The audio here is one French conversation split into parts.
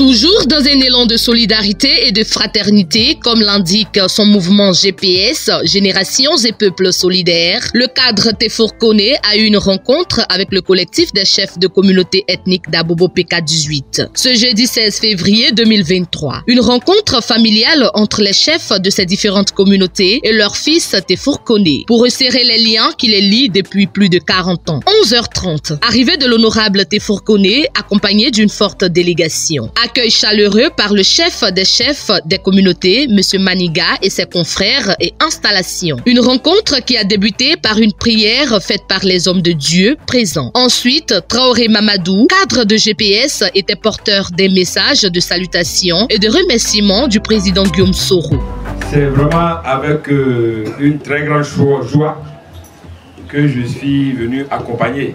Toujours dans un élan de solidarité et de fraternité, comme l'indique son mouvement GPS, Générations et Peuples Solidaires, le cadre Tefour Koné a eu une rencontre avec le collectif des chefs de communauté ethnique d'Abobo PK18. Ce jeudi 16 février 2023, une rencontre familiale entre les chefs de ces différentes communautés et leur fils Tefour Koné pour resserrer les liens qui les lient depuis plus de 40 ans. 11h30, arrivée de l'honorable Tefour Koné accompagné d'une forte délégation. Accueil chaleureux par le chef des communautés, M. Maniga et ses confrères et installation. Une rencontre qui a débuté par une prière faite par les hommes de Dieu présents. Ensuite, Traoré Mamadou, cadre de GPS, était porteur des messages de salutation et de remerciements du président Guillaume Soro. C'est vraiment avec une très grande joie que je suis venu accompagner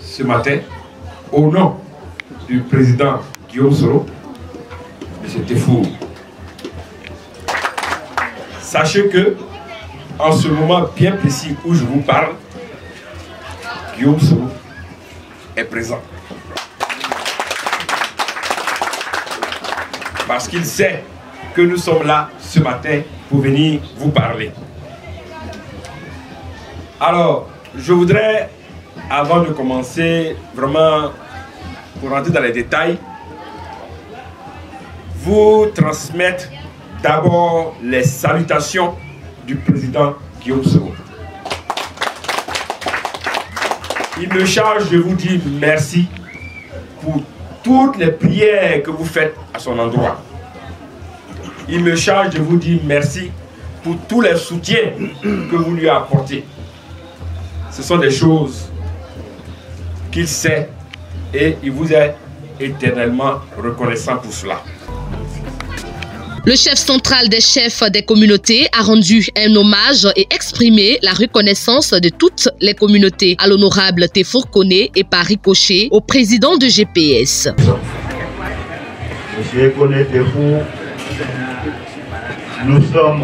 ce matin au nom du président Guillaume Soro, M. Tefour. Sachez que, en ce moment bien précis où je vous parle, Guillaume Soro est présent. Parce qu'il sait que nous sommes là ce matin pour venir vous parler. Alors, je voudrais, avant de commencer, vraiment, pour rentrer dans les détails, vous transmettre d'abord les salutations du président Guillaume Soro. Il me charge de vous dire merci pour toutes les prières que vous faites à son endroit. Il me charge de vous dire merci pour tous les soutiens que vous lui apportez. Ce sont des choses qu'il sait et il vous est éternellement reconnaissant pour cela. Le chef central des chefs des communautés a rendu un hommage et exprimé la reconnaissance de toutes les communautés à l'honorable Tefour Koné et par ricochet au président de GPS. Monsieur Koné Tefour, nous sommes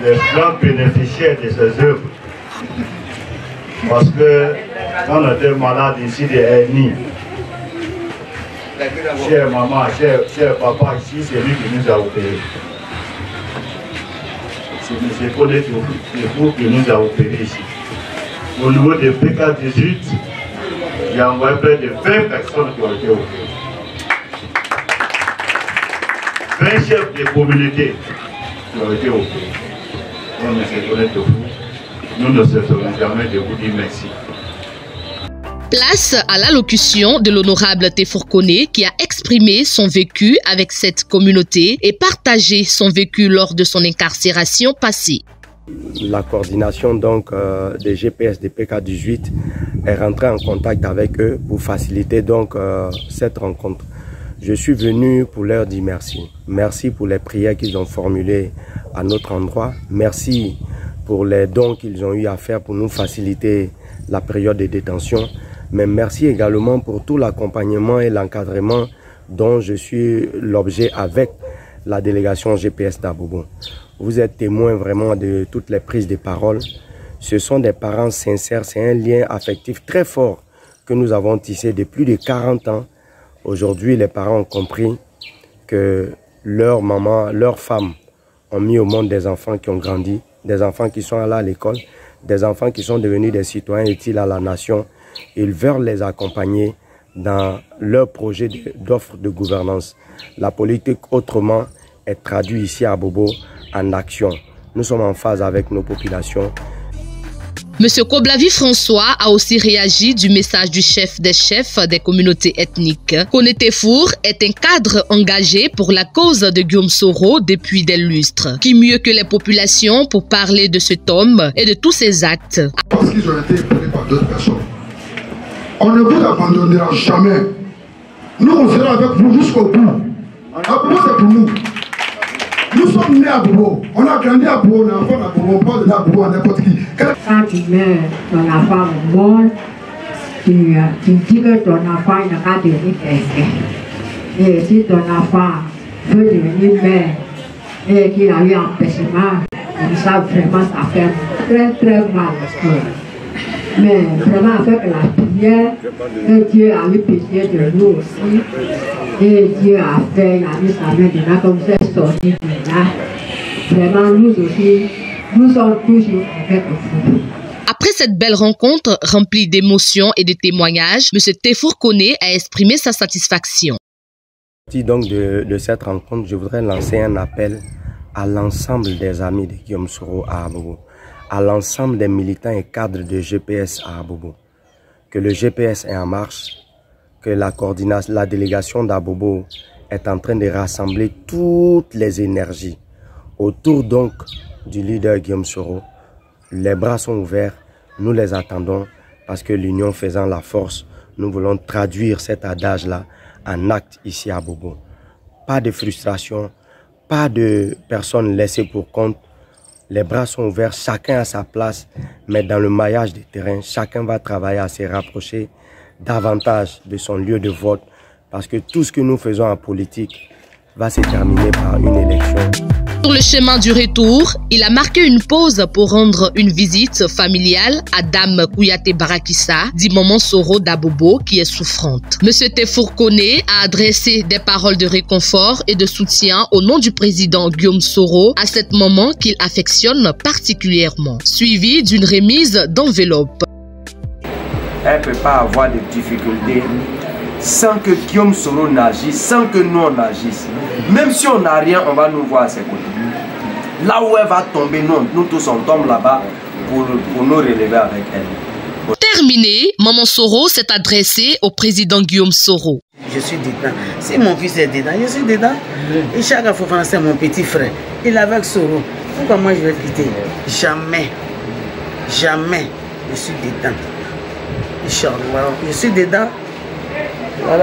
les grands bénéficiaires de ces œuvres. Parce que quand on était malade ici de hernie, cher maman, cher papa, ici, c'est lui qui nous a opérés. C'est M. Koné Tefour qui nous a opérés ici. Au niveau de PK18, il y a envoyé près de 20 personnes qui ont été opérées. 20 chefs de communauté qui ont été opérés. Donc, M. Koné Tefour, nous ne cesserons jamais de vous dire merci. Place à l'allocution de l'honorable Tefour Koné qui a exprimé son vécu avec cette communauté et partagé son vécu lors de son incarcération passée. La coordination donc des GPS de PK18 est rentrée en contact avec eux pour faciliter donc cette rencontre. Je suis venu pour leur dire merci. Merci pour les prières qu'ils ont formulées à notre endroit. Merci pour les dons qu'ils ont eu à faire pour nous faciliter la période de détention. Mais merci également pour tout l'accompagnement et l'encadrement dont je suis l'objet avec la délégation GPS d'Abobo. Vous êtes témoin vraiment de toutes les prises de parole. Ce sont des parents sincères, c'est un lien affectif très fort que nous avons tissé depuis plus de 40 ans. Aujourd'hui, les parents ont compris que leur maman, leurs femmes ont mis au monde des enfants qui ont grandi, des enfants qui sont allés à l'école, des enfants qui sont devenus des citoyens utiles à la nation. Ils veulent les accompagner dans leur projet d'offre de gouvernance. La politique autrement est traduite ici à Bobo en action. Nous sommes en phase avec nos populations. Monsieur Koblavi François a aussi réagi du message du chef des communautés ethniques. Koné Tefour est un cadre engagé pour la cause de Guillaume Soro depuis des lustres. Qui mieux que les populations pour parler de cet homme et de tous ses actes? Parce qu'ils ont été épaulés par d'autres personnes. On ne vous abandonnera jamais. Nous, on sera avec vous jusqu'au bout. Abobo, c'est pour nous. Nous sommes nés à Bobo. On a grandi à Bobo, on a enfant à Bobo, on peut donner à Bobo à n'importe qui. Quand tu mets ton enfant au monde, tu dis que ton enfant n'a pas devenir quelqu'un. Et si ton enfant veut devenir mère et qu'il a eu un empêchement, ça vraiment ça fait très très mal. Mais vraiment avec la prière, que Dieu a eu pitié de nous aussi. Et Dieu a fait, il a mis sa main dedans comme vous êtes sortis de là. Vraiment, nous aussi, nous sommes toujours avec vous. Après cette belle rencontre remplie d'émotions et de témoignages, M. Tefour Koné a exprimé sa satisfaction. Donc de cette rencontre, je voudrais lancer un appel à l'ensemble des amis de Guillaume Soro à Abobo, à l'ensemble des militants et cadres de GPS à Abobo, que le GPS est en marche, que la délégation d'Abobo est en train de rassembler toutes les énergies autour donc du leader Guillaume Soro. Les bras sont ouverts, nous les attendons parce que l'union faisant la force, nous voulons traduire cet adage-là en acte ici à Abobo. Pas de frustration, pas de personnes laissées pour compte. Les bras sont ouverts, chacun à sa place, mais dans le maillage des terrains, chacun va travailler à se rapprocher davantage de son lieu de vote parce que tout ce que nous faisons en politique va se terminer par une élection. Sur le chemin du retour, il a marqué une pause pour rendre une visite familiale à Dame Kouyaté Barakissa, dit Maman Soro d'Abobo, qui est souffrante. M. Tefour Koné a adressé des paroles de réconfort et de soutien au nom du président Guillaume Soro à cette maman qu'il affectionne particulièrement, suivi d'une remise d'enveloppe. Elle ne peut pas avoir de difficultés sans que Guillaume Soro n'agisse, sans que nous on agisse. Même si on n'a rien, on va nous voir à ses côtés. Là où elle va tomber, nous tous on tombe là-bas pour nous relever avec elle. Terminé, Maman Soro s'est adressée au président Guillaume Soro. Je suis dedans. Si mon fils est dedans, je suis dedans. Et chaque fois, c'est mon petit frère. Il est avec Soro. Pourquoi moi je vais quitter? Jamais. Jamais. Je suis dedans. Inch'Allah. Je suis dedans. Voilà.